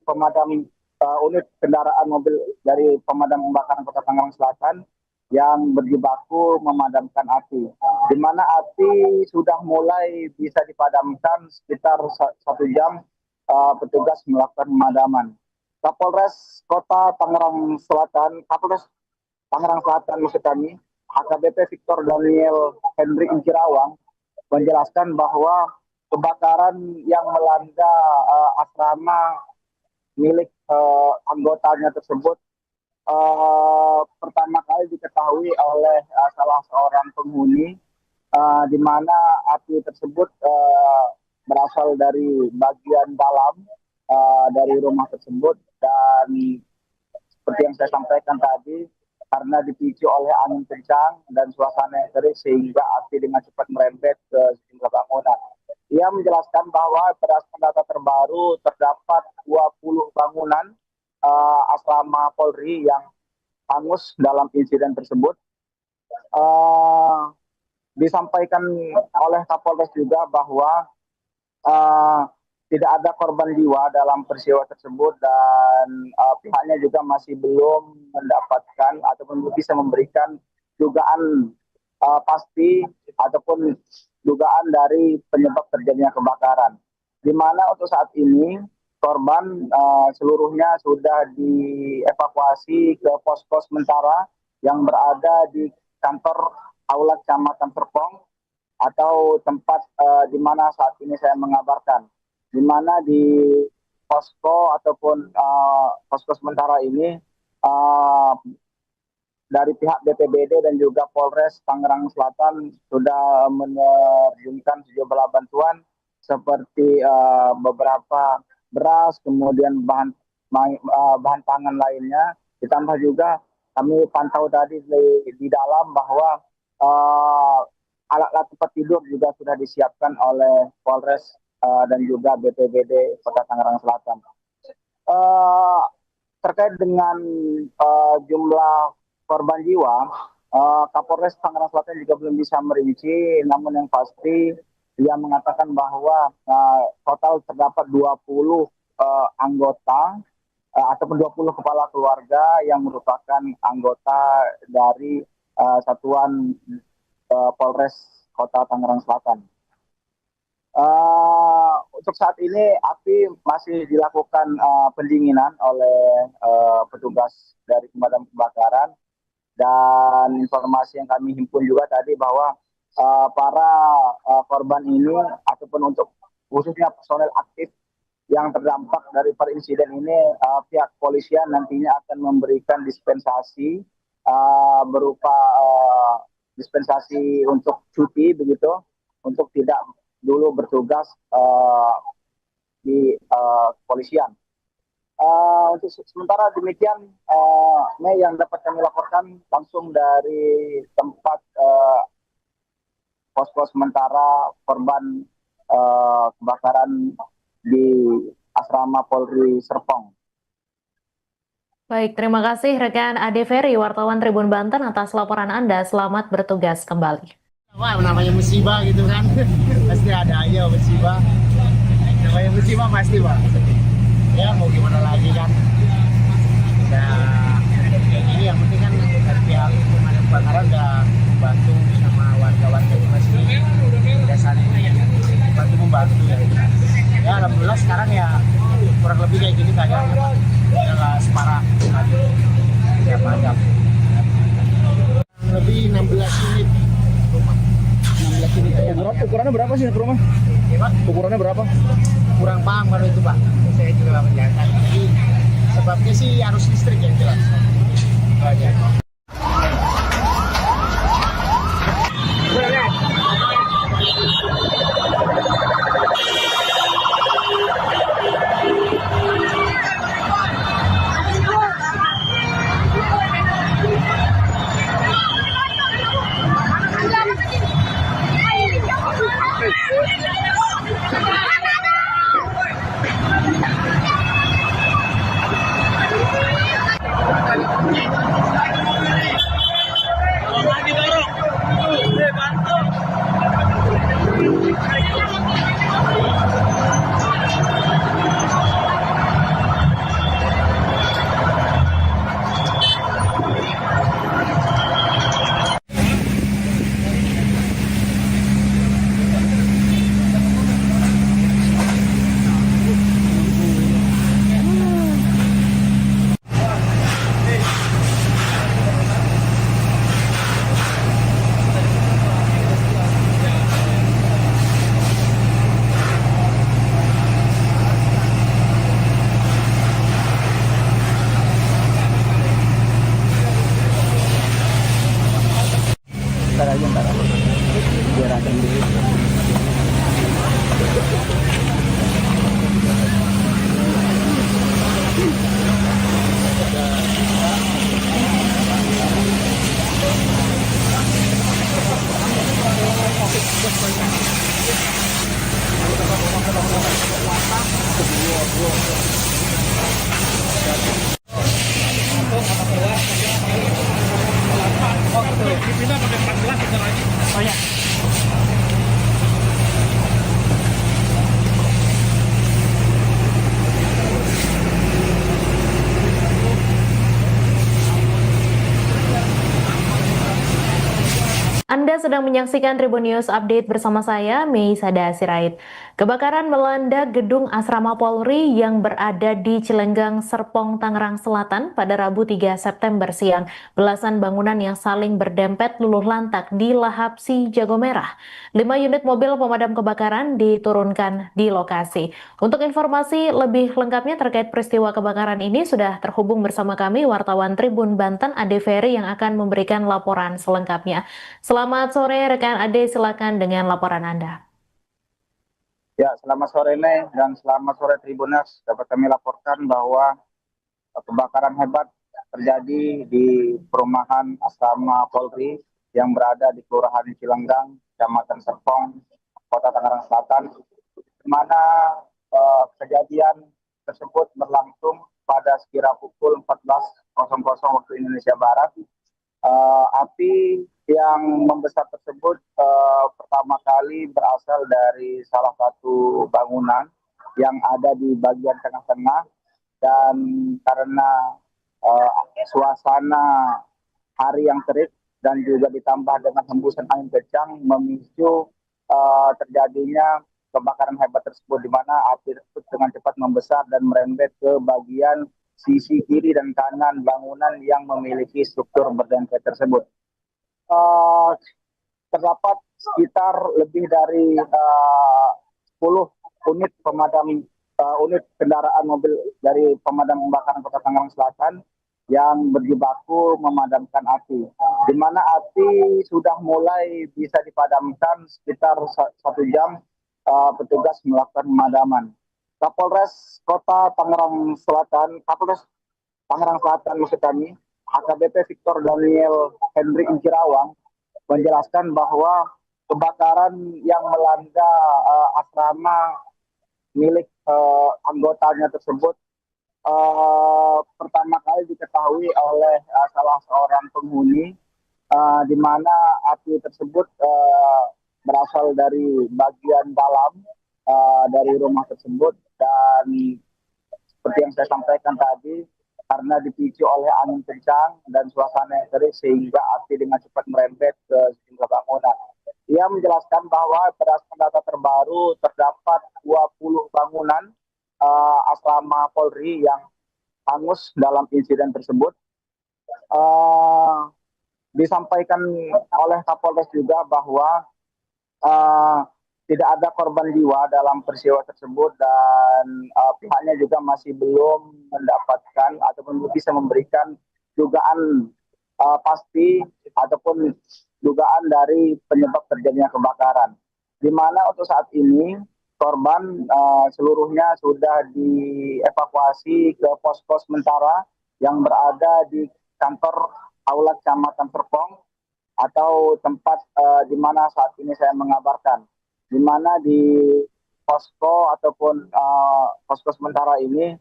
unit kendaraan mobil dari pemadam kebakaran Kota Tangerang Selatan yang berjibaku memadamkan api, di mana api sudah mulai bisa dipadamkan sekitar 1 jam. Petugas melakukan pemadaman. Kapolres Kota Tangerang Selatan, Kapolres Tangerang Selatan maksud kami, AKBP Victor Daniel Henry Inkirawang menjelaskan bahwa kebakaran yang melanda asrama milik anggotanya tersebut pertama kali diketahui oleh salah seorang penghuni, di mana api tersebut berasal dari bagian dalam dari rumah tersebut, dan seperti yang saya sampaikan tadi, karena dipicu oleh angin kencang dan suasana yang terik sehingga api dengan cepat merembet ke sejumlah bangunan. Ia menjelaskan bahwa berdasarkan data terbaru terdapat 20 bangunan asrama Polri yang hangus dalam insiden tersebut. Disampaikan oleh Kapolres juga bahwa tidak ada korban jiwa dalam peristiwa tersebut, dan pihaknya juga masih belum mendapatkan ataupun belum bisa memberikan dugaan pasti ataupun dugaan dari penyebab terjadinya kebakaran. Di mana untuk saat ini korban seluruhnya sudah dievakuasi ke posko sementara yang berada di kantor Aula Kecamatan Serpong, atau tempat di mana saat ini saya mengabarkan, di mana di posko ataupun posko sementara ini dari pihak BPBD dan juga Polres Tangerang Selatan sudah menerjunkan sejumlah bantuan seperti beberapa beras, kemudian bahan pangan lainnya. Ditambah juga kami pantau tadi di dalam bahwa alat-alat tempat tidur juga sudah disiapkan oleh Polres dan juga BPBD Kota Tangerang Selatan. Terkait dengan jumlah korban jiwa, Kapolres Tangerang Selatan juga belum bisa merinci, namun yang pasti dia mengatakan bahwa total terdapat 20 anggota ataupun 20 kepala keluarga yang merupakan anggota dari satuan Polres Kota Tangerang Selatan. Untuk saat ini api masih dilakukan pendinginan oleh petugas dari pemadam kebakaran, dan informasi yang kami himpun juga tadi bahwa para korban ini ataupun untuk khususnya personel aktif yang terdampak dari insiden ini, pihak kepolisian nantinya akan memberikan dispensasi berupa dispensasi untuk cuti begitu, untuk tidak dulu bertugas di kepolisian. Untuk sementara demikian, Mei, yang dapat kami laporkan langsung dari tempat posko sementara korban kebakaran di asrama Polri Serpong. Baik, terima kasih rekan Ade Ferry, wartawan Tribun Banten atas laporan Anda. Selamat bertugas kembali. Wah, namanya musibah gitu kan, pasti ada aja musibah. Namanya musibah pasti, Pak. Ya mau gimana lagi kan. Nah, kayak gini yang penting kan dari pihak pemadam kebakaran udah bantu sama warga-warga yang masih udah saling bantu membantu ya. Ya alhamdulillah sekarang ya kurang lebih kayak gini keadaannya, Pak. Adalah separah ya padam. Lebih 16 unit rumah. 16 unit. Ukurannya berapa sih rumah? Ya, Pak. Ukurannya berapa? Kurang paham kalau itu, Pak. Saya juga menjelaskan. Jadi sebabnya sih arus listrik yang jelas. Aja. Anda sedang menyaksikan Tribun News Update bersama saya, Meisada Sirait. Kebakaran melanda gedung asrama Polri yang berada di Cilenggang, Serpong, Tangerang Selatan pada Rabu 3 September siang. Belasan bangunan yang saling berdempet luluh lantak di lahap si Jago Merah. 5 unit mobil pemadam kebakaran diturunkan di lokasi. Untuk informasi lebih lengkapnya terkait peristiwa kebakaran ini sudah terhubung bersama kami wartawan Tribun Banten Ade Ferry yang akan memberikan laporan selengkapnya. Selamat sore rekan Ade, silakan dengan laporan Anda. Ya, selamat sore Nek, dan selamat sore Tribuners. Dapat kami laporkan bahwa kebakaran hebat terjadi di perumahan asrama Polri yang berada di Kelurahan Cilenggang, Kecamatan Serpong, Kota Tangerang Selatan, di mana kejadian tersebut berlangsung pada sekira pukul 14.00 waktu Indonesia Barat. Api yang membesar tersebut pertama kali berasal dari salah satu bangunan yang ada di bagian tengah-tengah, dan karena suasana hari yang terik dan juga ditambah dengan hembusan angin kencang memicu terjadinya kebakaran hebat tersebut, di mana api tersebut dengan cepat membesar dan merembet ke bagian sisi kiri dan kanan bangunan yang memiliki struktur berdempet tersebut. Terdapat sekitar lebih dari 10 unit unit kendaraan mobil dari pemadam kebakaran Kota Tangerang Selatan yang berjibaku memadamkan api, di mana api sudah mulai bisa dipadamkan sekitar 1 jam. Petugas melakukan pemadaman. Kapolres Kota Tangerang Selatan, Kapolres Tangerang Selatan maksud kami, AKBP Victor Daniel Henry Inkirawang menjelaskan bahwa kebakaran yang melanda asrama milik anggotanya tersebut pertama kali diketahui oleh salah seorang penghuni, di mana api tersebut berasal dari bagian dalam dari rumah tersebut, dan seperti yang saya sampaikan tadi, karena dipicu oleh angin kencang dan suasana yang terik sehingga api dengan cepat merembet ke sejumlah bangunan. Ia menjelaskan bahwa berdasarkan data terbaru terdapat 20 bangunan asrama Polri yang hangus dalam insiden tersebut. Disampaikan oleh Kapolres juga bahwa tidak ada korban jiwa dalam peristiwa tersebut, dan pihaknya juga masih belum mendapatkan ataupun bisa memberikan dugaan pasti ataupun dugaan dari penyebab terjadinya kebakaran. Di mana untuk saat ini korban seluruhnya sudah dievakuasi ke posko sementara yang berada di kantor Aula Kecamatan Serpong, atau tempat di mana saat ini saya mengabarkan, di mana di posko ataupun posko sementara ini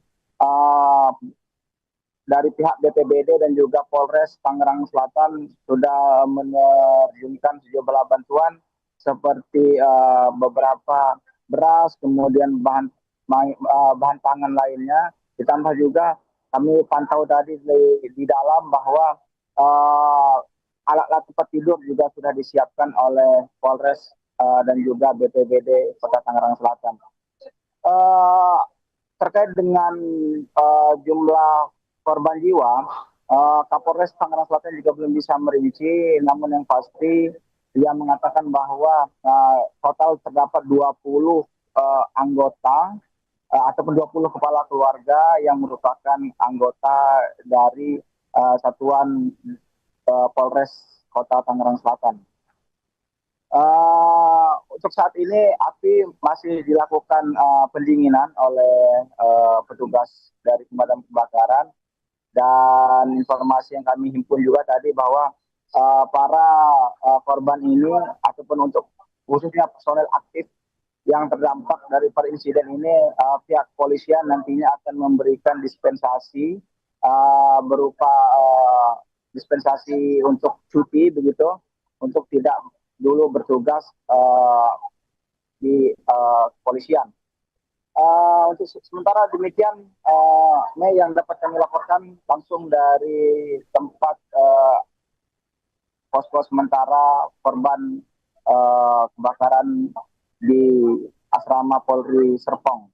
dari pihak BPBD dan juga Polres Tangerang Selatan sudah menerjunkan sejumlah bantuan seperti beberapa beras, kemudian bahan pangan lainnya. Ditambah juga kami pantau tadi di dalam bahwa alat-alat tempat tidur juga sudah disiapkan oleh Polres dan juga BPBD Kota Tangerang Selatan. Terkait dengan jumlah korban jiwa, Kapolres Tangerang Selatan juga belum bisa merinci, namun yang pasti dia mengatakan bahwa total terdapat 20 anggota ataupun 20 kepala keluarga yang merupakan anggota dari satuan Polres Kota Tangerang Selatan. Untuk saat ini api masih dilakukan pendinginan oleh petugas dari pemadam kebakaran, dan informasi yang kami himpun juga tadi bahwa para korban ini ataupun untuk khususnya personel aktif yang terdampak dari perinsiden ini, pihak polisian nantinya akan memberikan dispensasi berupa dispensasi untuk cuti begitu, untuk tidak dulu bertugas di kepolisian. Untuk sementara demikian, Mei, yang dapat kami laporkan langsung dari tempat posko sementara korban kebakaran di Asrama Polri Serpong.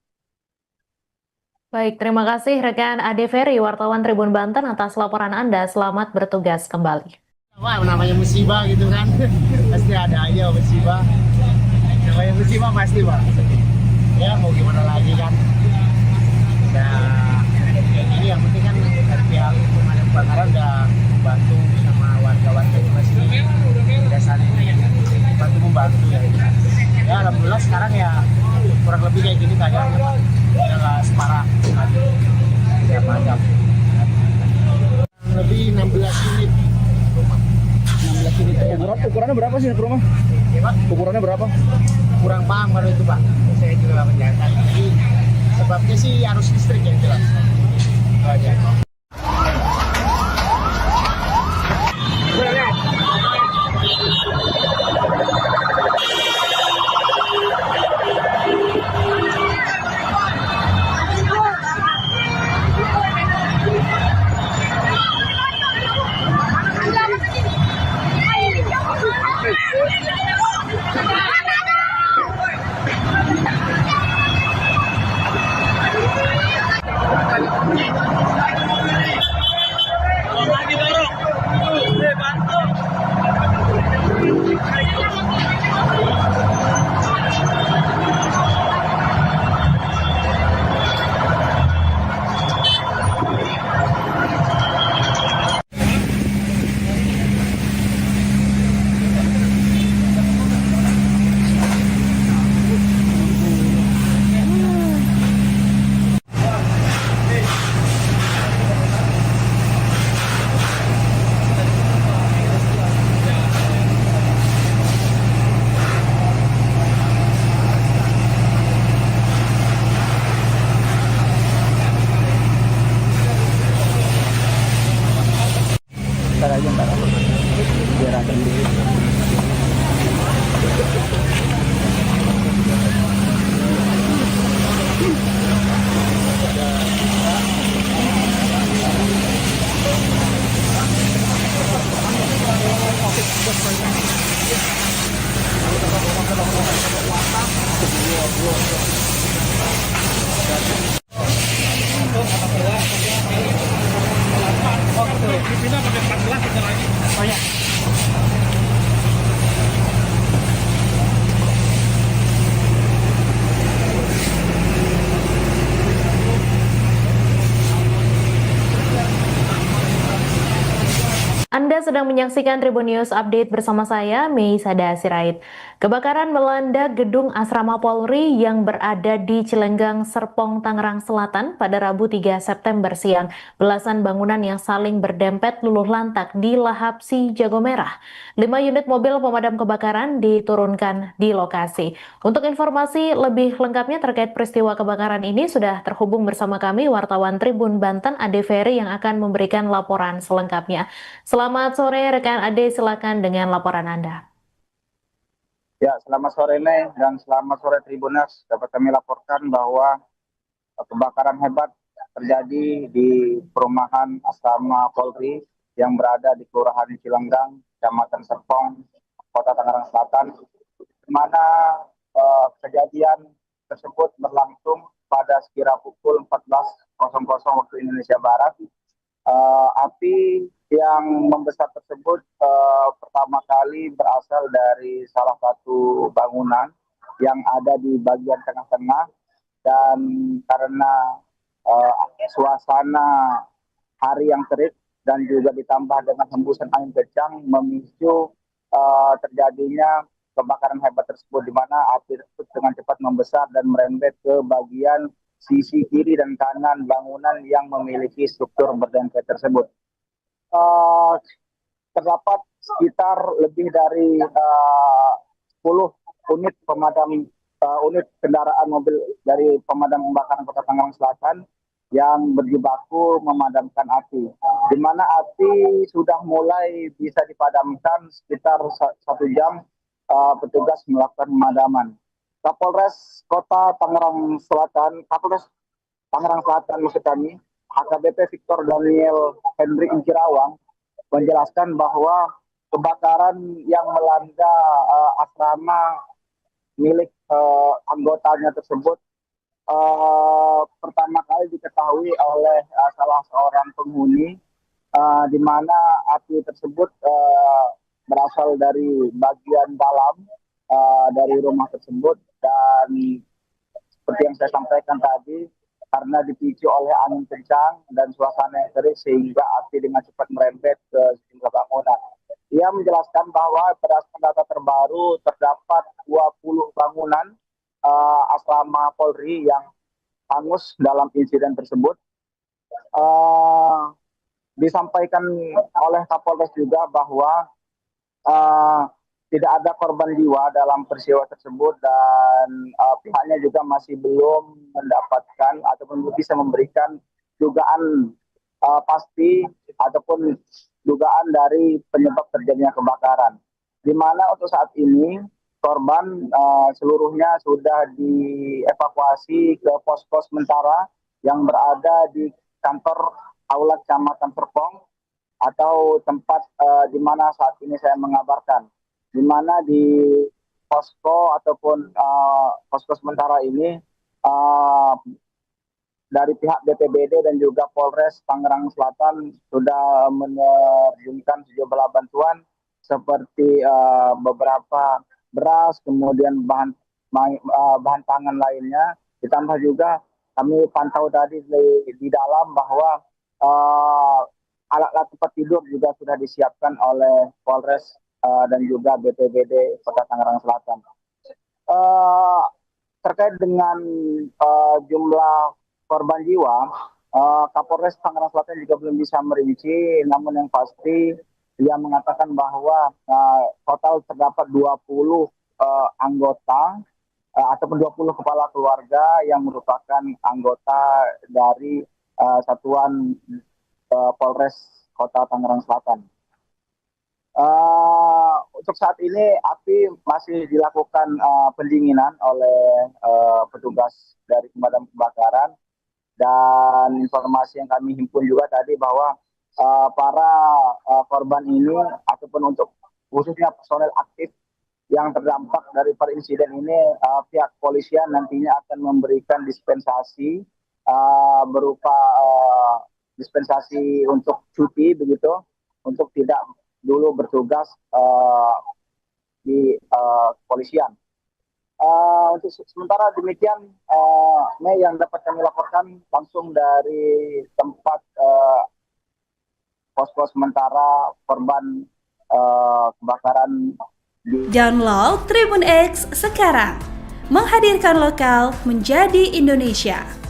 Baik, terima kasih rekan Ade Ferry, wartawan Tribun Banten atas laporan Anda. Selamat bertugas kembali. Wah, namanya musibah gitu kan. Pasti ada aja musibah. Namanya musibah pasti, Pak. Ya mau gimana lagi kan. Nah, kayak gini yang penting kan dari pihak pemadam kebakaran udah bantu sama warga-warga itu masih udah saling bantu membantu ya. Ya alhamdulillah sekarang ya kurang lebih kayak gini keadaannya, Pak. Udah nggak separah tadi. Ya padam. Lebih 16 unit rumah. 16 unit. Ukurannya berapa sih rumah? Ya, Pak? Ukurannya berapa? Kurang paham kalau itu, Pak. Saya juga nggak menjelaskan. Jadi sebabnya sih arus listrik yang jelas. Itu aja. Ntar aja, biar ada dulu. Anda sedang menyaksikan Tribun News Update bersama saya, Mei Sada Sirait. Kebakaran melanda gedung Asrama Polri yang berada di Cilenggang, Serpong, Tangerang Selatan pada Rabu 3 September siang. Belasan bangunan yang saling berdempet luluh lantak di lahap Si Jago Merah. 5 unit mobil pemadam kebakaran diturunkan di lokasi. Untuk informasi lebih lengkapnya terkait peristiwa kebakaran ini sudah terhubung bersama kami wartawan Tribun Banten Ade Ferry yang akan memberikan laporan selengkapnya. Selamat sore rekan Ade, silakan dengan laporan Anda. Ya, selamat sore Mei dan selamat sore Tribuners. Dapat kami laporkan bahwa kebakaran hebat terjadi di perumahan Asrama Polri yang berada di Kelurahan Cilenggang, Kecamatan Serpong, Kota Tangerang Selatan, di mana kejadian tersebut berlangsung pada sekira pukul 14.00 waktu Indonesia Barat. Api yang membesar tersebut pertama kali berasal dari salah satu bangunan yang ada di bagian tengah-tengah, dan karena suasana hari yang terik dan juga ditambah dengan hembusan angin kencang memicu terjadinya kebakaran hebat tersebut, di mana api tersebut dengan cepat membesar dan merembet ke bagian sisi kiri dan kanan bangunan yang memiliki struktur berdempet tersebut. Terdapat sekitar lebih dari 10 unit pemadam unit kendaraan mobil dari pemadam kebakaran Kota Tangerang Selatan yang berjibaku memadamkan api. Di mana api sudah mulai bisa dipadamkan sekitar 1 jam petugas melakukan pemadaman. Kapolres Kota Tangerang Selatan, Kapolres Tangerang Selatan maksud kami, AKBP Victor Daniel Henry Inkirawang menjelaskan bahwa kebakaran yang melanda asrama milik anggotanya tersebut pertama kali diketahui oleh salah seorang penghuni, di mana api tersebut berasal dari bagian dalam dari rumah tersebut, dan seperti yang saya sampaikan tadi, karena dipicu oleh angin kencang dan suasana yang terik sehingga api dengan cepat merembet ke sejumlah bangunan. Ia menjelaskan bahwa berdasarkan data terbaru terdapat 20 bangunan asrama Polri yang hangus dalam insiden tersebut. Disampaikan oleh Kapolres juga bahwa tidak ada korban jiwa dalam peristiwa tersebut, dan pihaknya juga masih belum mendapatkan ataupun belum bisa memberikan dugaan pasti ataupun dugaan dari penyebab terjadinya kebakaran. Di mana untuk saat ini korban seluruhnya sudah dievakuasi ke posko sementara yang berada di kantor Aula Kecamatan Serpong, atau tempat di mana saat ini saya mengabarkan. Di mana di posko ataupun posko sementara ini dari pihak BPBD dan juga Polres Tangerang Selatan sudah menerjunkan sejumlah bantuan seperti beberapa beras, kemudian bahan pangan lainnya. Ditambah juga kami pantau tadi di dalam bahwa alat-alat tempat tidur juga sudah disiapkan oleh Polres dan juga BPBD Kota Tangerang Selatan. Terkait dengan jumlah korban jiwa, Kapolres Tangerang Selatan juga belum bisa merinci, namun yang pasti dia mengatakan bahwa total terdapat 20 anggota ataupun 20 kepala keluarga yang merupakan anggota dari satuan Polres Kota Tangerang Selatan. Untuk saat ini api masih dilakukan pendinginan oleh petugas dari pemadam kebakaran, dan informasi yang kami himpun juga tadi bahwa para korban ini ataupun untuk khususnya personel aktif yang terdampak dari insiden ini, pihak kepolisian nantinya akan memberikan dispensasi berupa dispensasi untuk cuti begitu, untuk tidak dulu bertugas di kepolisian. Untuk sementara demikian, Mei, yang dapat kami laporkan langsung dari tempat posko sementara korban kebakaran. Download Tribun X sekarang, menghadirkan lokal menjadi Indonesia.